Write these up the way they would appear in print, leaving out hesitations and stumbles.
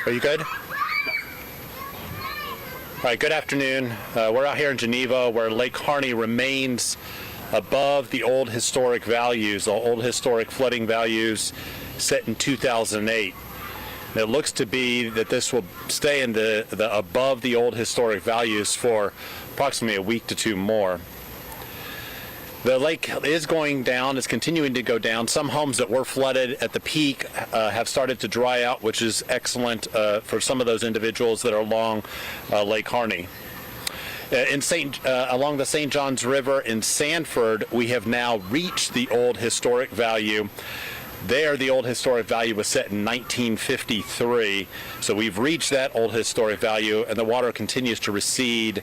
Are you good? All right, good afternoon. We're out here in Geneva where Lake Harney remains above the old historic values, the old historic flooding values set in 2008. And it looks to be that this will stay in the above the old historic values for approximately a week to two more. The lake is going down, it's continuing to go down. Some homes that were flooded at the peak have started to dry out, which is excellent for some of those individuals that are along Lake Harney. Along the St. Johns River in Sanford, we have now reached the old historic value. There, the old historic value was set in 1953, so we've reached that old historic value, and the water continues to recede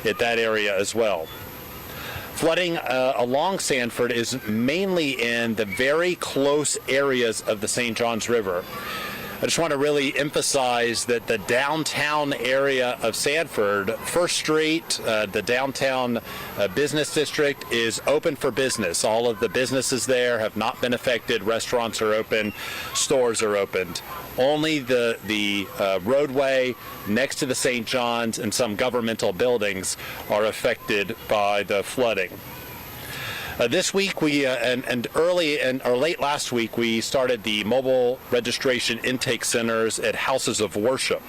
at that area as well. Flooding along Sanford is mainly in the very close areas of the St. Johns River. I just want to really emphasize that the downtown area of Sanford, First Street, the downtown business district, is open for business. All of the businesses there have not been affected. Restaurants are open, stores are opened. Only the roadway next to the St. John's and some governmental buildings are affected by the flooding. This week, late last week, we started the mobile registration intake centers at houses of worship.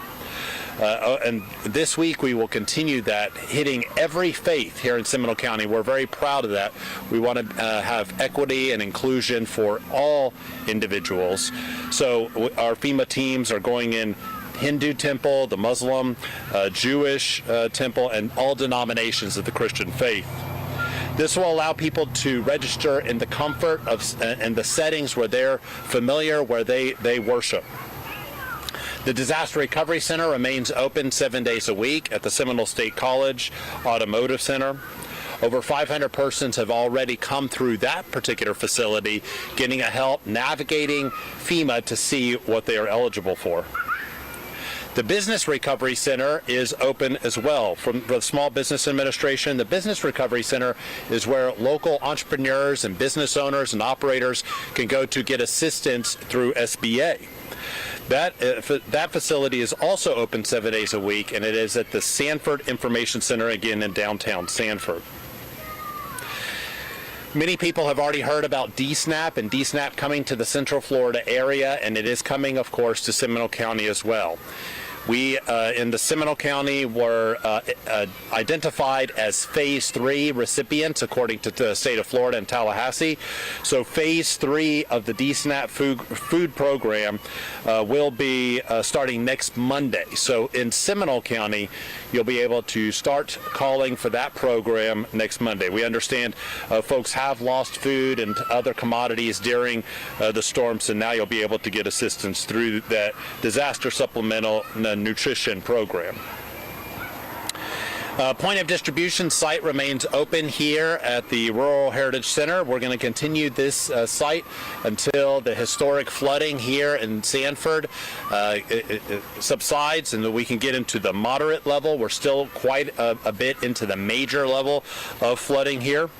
And this week we will continue that, hitting every faith here in Seminole County. We're very proud of that. We want to have equity and inclusion for all individuals. So our FEMA teams are going in Hindu temple, the Muslim, Jewish temple, and all denominations of the Christian faith. This will allow people to register in the comfort of and the settings where they're familiar, where they worship. The Disaster Recovery Center remains open 7 days a week at the Seminole State College Automotive Center. Over 500 persons have already come through that particular facility, getting a help navigating FEMA to see what they are eligible for. The Business Recovery Center is open as well. From the Small Business Administration, the Business Recovery Center is where local entrepreneurs and business owners and operators can go to get assistance through SBA. That facility is also open 7 days a week, and it is at the Sanford Information Center, again in downtown Sanford. Many people have already heard about DSNAP and DSNAP coming to the Central Florida area, and it is coming, of course, to Seminole County as well. We, in the Seminole County, were identified as Phase 3 recipients, according to the state of Florida and Tallahassee. So Phase 3 of the DSNAP food program will be starting next Monday. So in Seminole County, you'll be able to start calling for that program next Monday. We understand folks have lost food and other commodities during the storms, and now you'll be able to get assistance through that disaster supplemental nutrition program. Point of distribution site remains open here at the Rural Heritage Center. We're going to continue this site until the historic flooding here in Sanford it subsides and that we can get into the moderate level. We're still quite a bit into the major level of flooding here.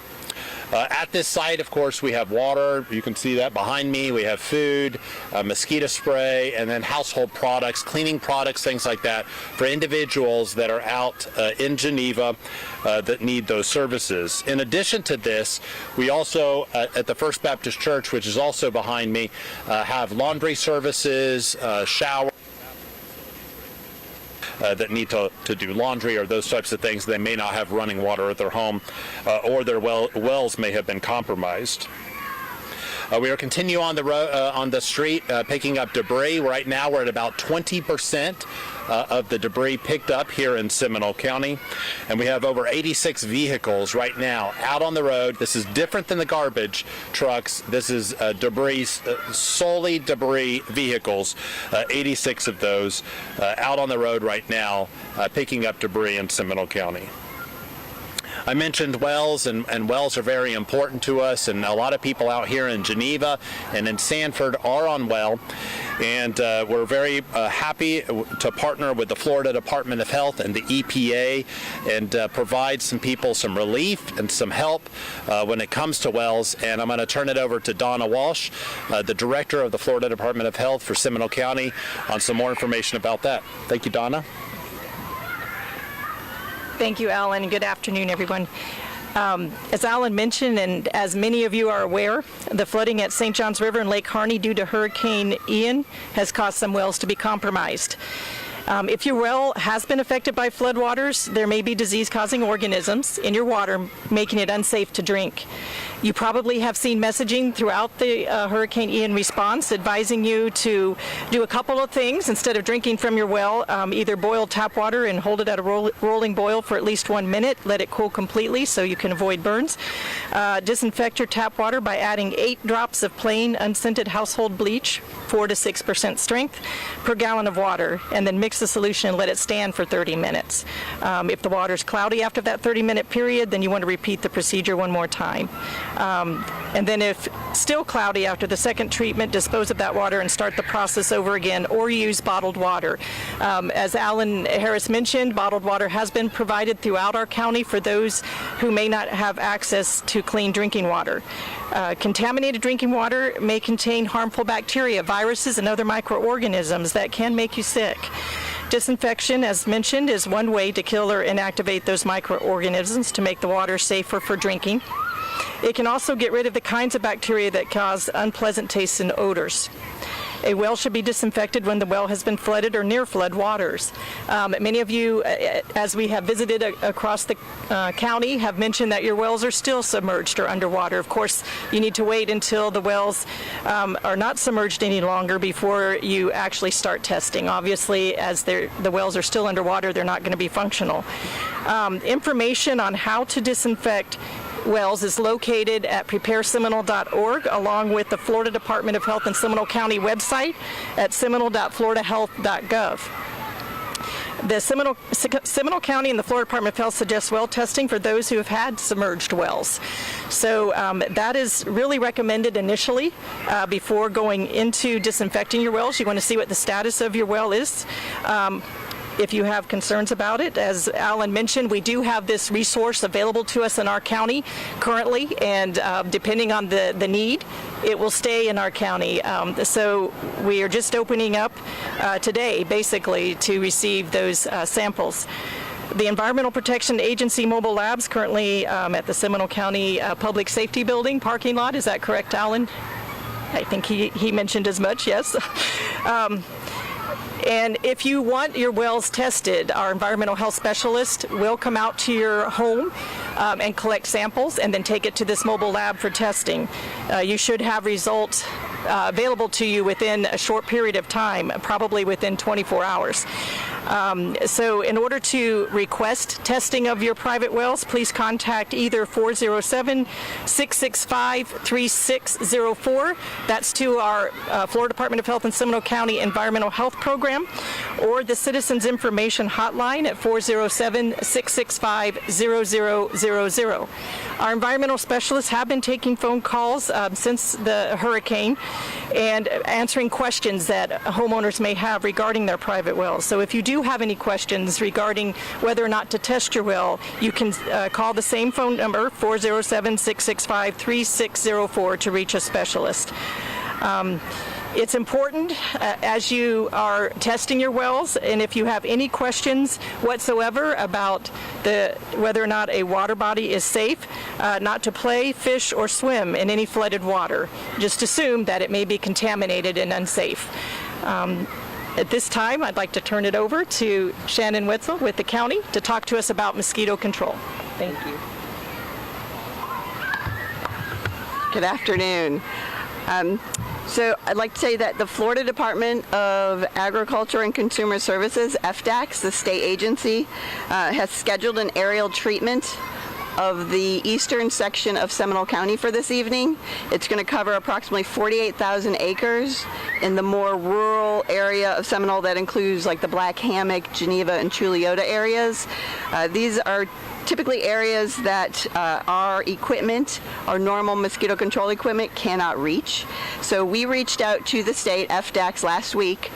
At this site, of course, we have water. You can see that behind me. We have food, mosquito spray, and then household products, cleaning products, things like that for individuals that are out in Geneva that need those services. In addition to this, we also, at the First Baptist Church, which is also behind me, have laundry services, shower, that need to do laundry or those types of things. They may not have running water at their home, or their wells may have been compromised. We are continuing on the street picking up debris. Right now we're at about 20% of the debris picked up here in Seminole County, and we have over 86 vehicles right now out on the road. This is different than the garbage trucks. This is debris, solely debris vehicles, 86 of those out on the road right now picking up debris in Seminole County. I mentioned wells, and wells are very important to us, and a lot of people out here in Geneva and in Sanford are on well, and we're very happy to partner with the Florida Department of Health and the EPA and provide some people some relief and some help when it comes to wells. And I'm going to turn it over to Donna Walsh, the Director of the Florida Department of Health for Seminole County, on some more information about that. Thank you, Donna. Thank you, Alan, and good afternoon, everyone. As Alan mentioned, and as many of you are aware, the flooding at St. Johns River and Lake Harney due to Hurricane Ian has caused some wells to be compromised. If your well has been affected by floodwaters, there may be disease-causing organisms in your water, making it unsafe to drink. You probably have seen messaging throughout the Hurricane Ian response advising you to do a couple of things instead of drinking from your well. Either boil tap water and hold it at a rolling boil for at least 1 minute. Let it cool completely so you can avoid burns. Disinfect your tap water by adding 8 drops of plain unscented household bleach, 4 to 6% strength, per gallon of water, and then mix the solution and let it stand for 30 minutes. If the water is cloudy after that 30-minute period, then you want to repeat the procedure one more time. And then if still cloudy after the second treatment, dispose of that water and start the process over again, or use bottled water. As Alan Harris mentioned, bottled water has been provided throughout our county for those who may not have access to clean drinking water. Contaminated drinking water may contain harmful bacteria, viruses, and other microorganisms that can make you sick. Disinfection, as mentioned, is one way to kill or inactivate those microorganisms to make the water safer for drinking. It can also get rid of the kinds of bacteria that cause unpleasant tastes and odors. A well should be disinfected when the well has been flooded or near flood waters. Many of you, as we have visited across the county, have mentioned that your wells are still submerged or underwater. Of course, you need to wait until the wells are not submerged any longer before you actually start testing. Obviously, as the wells are still underwater, they're not going to be functional. Information on how to disinfect wells is located at prepareseminole.org, along with the Florida Department of Health and Seminole County website at seminole.floridahealth.gov. The Seminole County and the Florida Department of Health suggest well testing for those who have had submerged wells. So that is really recommended initially before going into disinfecting your wells. You want to see what the status of your well is. If you have concerns about it, as Alan mentioned, we do have this resource available to us in our county currently, and depending on the need, it will stay in our county. So we are just opening up today, basically, to receive those samples. The Environmental Protection Agency mobile labs currently at the Seminole County Public Safety Building parking lot. Is that correct, Alan? I think he mentioned as much, yes. And if you want your wells tested, our environmental health specialist will come out to your home and collect samples and then take it to this mobile lab for testing. You should have results available to you within a short period of time, probably within 24 hours. So in order to request testing of your private wells, please contact either 407-665-3604. That's to our Florida Department of Health and Seminole County Environmental Health Program, or the Citizens Information Hotline at 407-665-0000. Our environmental specialists have been taking phone calls since the hurricane and answering questions that homeowners may have regarding their private wells. So if you do have any questions regarding whether or not to test your well, you can call the same phone number, 407-665-3604, to reach a specialist. It's important as you are testing your wells, and if you have any questions whatsoever about whether or not a water body is safe, not to play, fish, or swim in any flooded water. Just assume that it may be contaminated and unsafe. At this time, I'd like to turn it over to Shannon Wetzel with the county to talk to us about mosquito control. Thank you. Good afternoon. So I'd like to say that the Florida Department of Agriculture and Consumer Services, FDACS, the state agency, has scheduled an aerial treatment of the eastern section of Seminole County for this evening. It's going to cover approximately 48,000 acres in the more rural area of Seminole that includes like the Black Hammock, Geneva, and Chuliota areas. These are typically areas that our equipment, our normal mosquito control equipment cannot reach. So we reached out to the state FDACS last week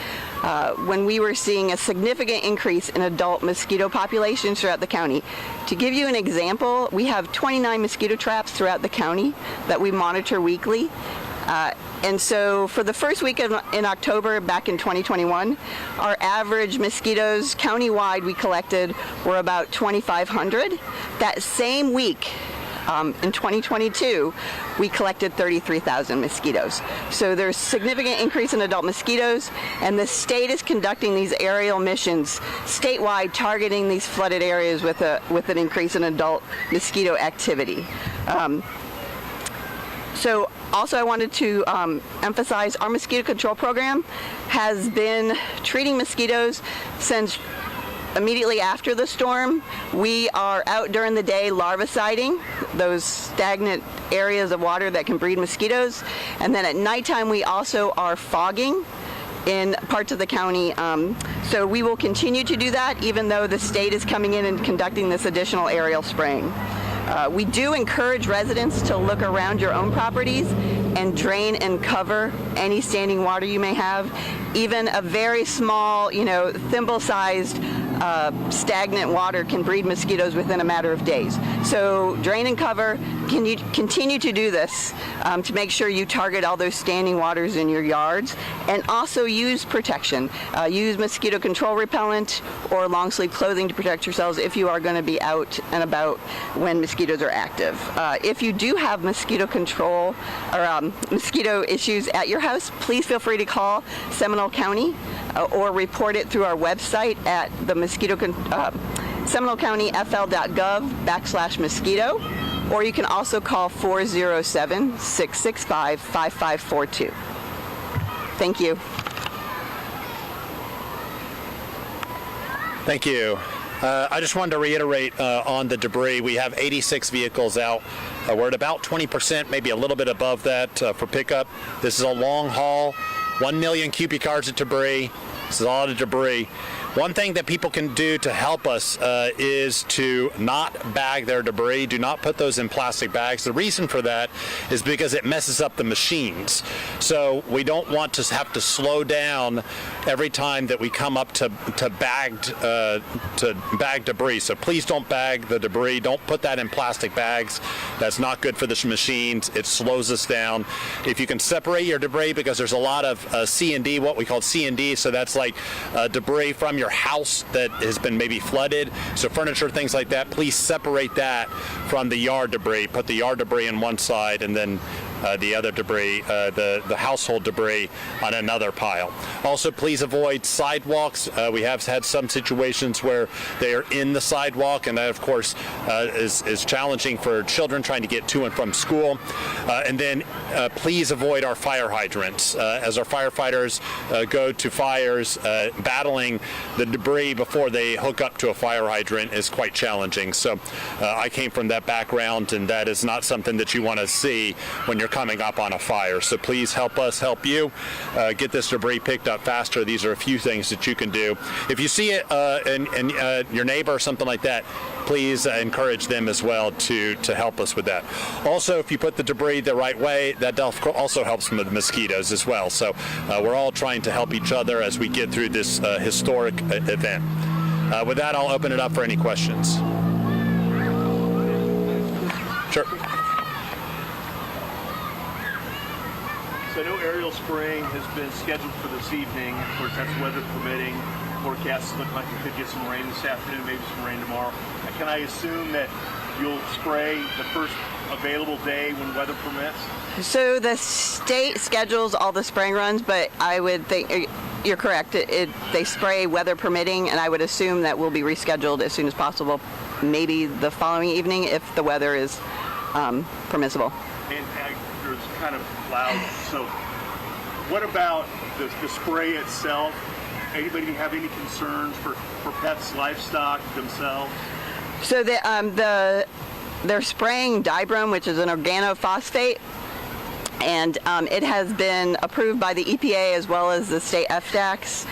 when we were seeing a significant increase in adult mosquito populations throughout the county. To give you an example, we have 29 mosquito traps throughout the county that we monitor weekly. And so for the first week in October back in 2021, our average mosquitoes countywide we collected were about 2,500. That same week in 2022, we collected 33,000 mosquitoes. So there's significant increase in adult mosquitoes, and the state is conducting these aerial missions statewide targeting these flooded areas with an increase in adult mosquito activity. So also I wanted to emphasize our mosquito control program has been treating mosquitoes since immediately after the storm. We are out during the day larviciding those stagnant areas of water that can breed mosquitoes, and then at nighttime we also are fogging in parts of the county. So we will continue to do that even though the state is coming in and conducting this additional aerial spraying. We do encourage residents to look around your own properties and drain and cover any standing water you may have. Even a very small, thimble-sized stagnant water can breed mosquitoes within a matter of days. So drain and cover. Can you continue to do this to make sure you target all those standing waters in your yards, and also use protection. Use mosquito control repellent or long sleeve clothing to protect yourselves if you are going to be out and about when mosquitoes are active. If you do have mosquito control or mosquito issues at your house, please feel free to call Seminole County or report it through our website at the SeminoleCountyFL.gov/mosquito, or you can also call 407-665-5542. Thank you. Thank you. I just wanted to reiterate on the debris. We have 86 vehicles out. We're at about 20%, maybe a little bit above that for pickup. This is a long haul, 1 million cubic yards of debris. This is a lot of debris. One thing that people can do to help us is to not bag their debris. Do not put those in plastic bags. The reason for that is because it messes up the machines. So we don't want to have to slow down every time that we come up to bag debris. So please don't bag the debris. Don't put that in plastic bags. That's not good for the machines. It slows us down. If you can separate your debris, because there's a lot of C&D, what we call C&D, so that's like debris from your house that has been maybe flooded, so furniture, things like that, please separate that from the yard debris. Put the yard debris on one side and then the other debris, the household debris, on another pile. Also, please avoid sidewalks. We have had some situations where they are in the sidewalk, and that, of course, is challenging for children trying to get to and from school. And then please avoid our fire hydrants. As our firefighters go to fires, battling the debris before they hook up to a fire hydrant is quite challenging. So I came from that background, and that is not something that you want to see when you're coming up on a fire. So please help us help you get this debris picked up faster. These are a few things that you can do. If you see it in your neighbor or something like that, please encourage them as well to help us with that. Also, if you put the debris the right way, that also helps with mosquitoes as well. So we're all trying to help each other as we get through this historic event. With that, I'll open it up for any questions. Sure. So I know aerial spraying has been scheduled for this evening. Of course, that's weather permitting. Forecasts look like we could get some rain this afternoon, maybe some rain tomorrow. Can I assume that you'll spray the first available day when weather permits? So the state schedules all the spraying runs, but I would think you're correct. They spray weather permitting, and I would assume that will be rescheduled as soon as possible, maybe the following evening if the weather is permissible. And there's kind of loud. So what about the spray itself? Anybody have any concerns for pets, livestock themselves? So they're spraying dibrom, which is an organophosphate, And it has been approved by the EPA as well as the state FDACs.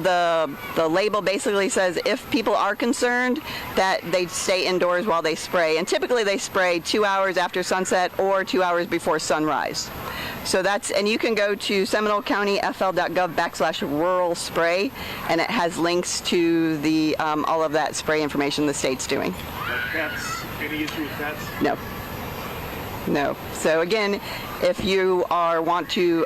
The label basically says if people are concerned that they stay indoors while they spray. And typically they spray 2 hours after sunset or 2 hours before sunrise. So that's, and you can go to seminolecountyfl.gov/rural spray, and it has links to the all of that spray information the state's doing. Pets, any issue with pets? No. No. So again, if you want to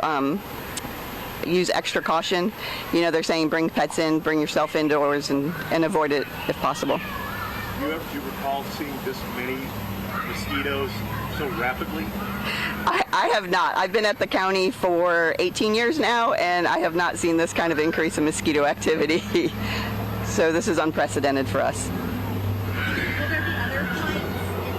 use extra caution, they're saying bring pets in, bring yourself indoors, and avoid it if possible. Do you recall seeing this many mosquitoes so rapidly? I have not. I've been at the county for 18 years now, and I have not seen this kind of increase in mosquito activity. So this is unprecedented for us. Will there be other points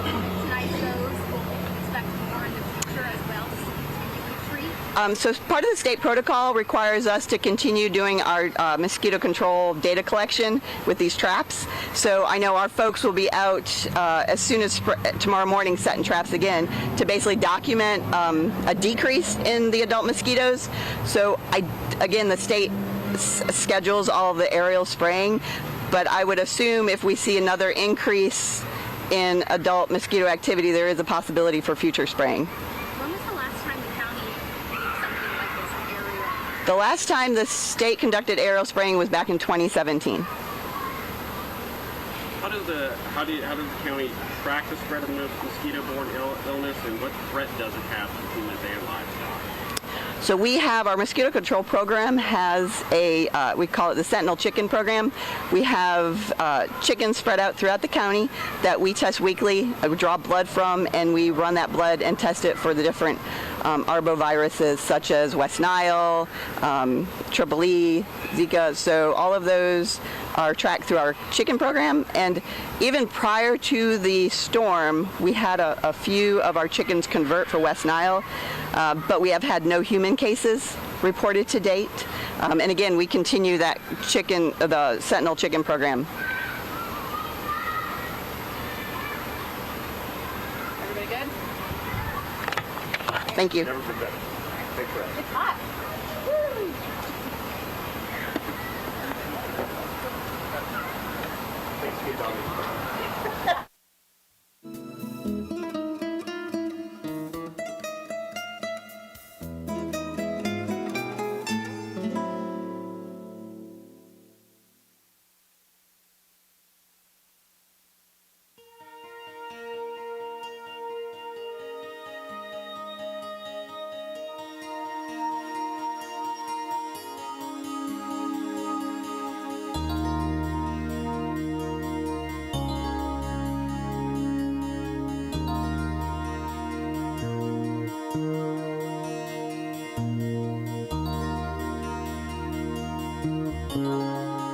in tonight's shows? We'll expect more in the future as well to continue to treat? So part of the state protocol requires us to continue doing our mosquito control data collection with these traps. So I know our folks will be out as soon as tomorrow morning setting traps again to basically document a decrease in the adult mosquitoes. So again, the state schedules all of the aerial spraying, but I would assume if we see another increase in adult mosquito activity, there is a possibility for future spraying. When was the last time the county did something like this aerial? The last time the state conducted aerial spraying was back in 2017. How does the county track the spread of mosquito-borne illness, and what threat does it have to humans and livestock? So we have our mosquito control program has we call it the Sentinel Chicken Program. We have chickens spread out throughout the county that we test weekly, we draw blood from, and we run that blood and test it for the different arboviruses such as West Nile, Triple E, Zika. So all of those are tracked through our chicken program. And even prior to the storm, we had a few of our chickens convert for West Nile, but we have had no human cases reported to date. And again, we continue that the Sentinel Chicken Program. Everybody good? Thank you. Never been better. Thanks for asking. It's hot. Thanks, Kate Downey. Thank you.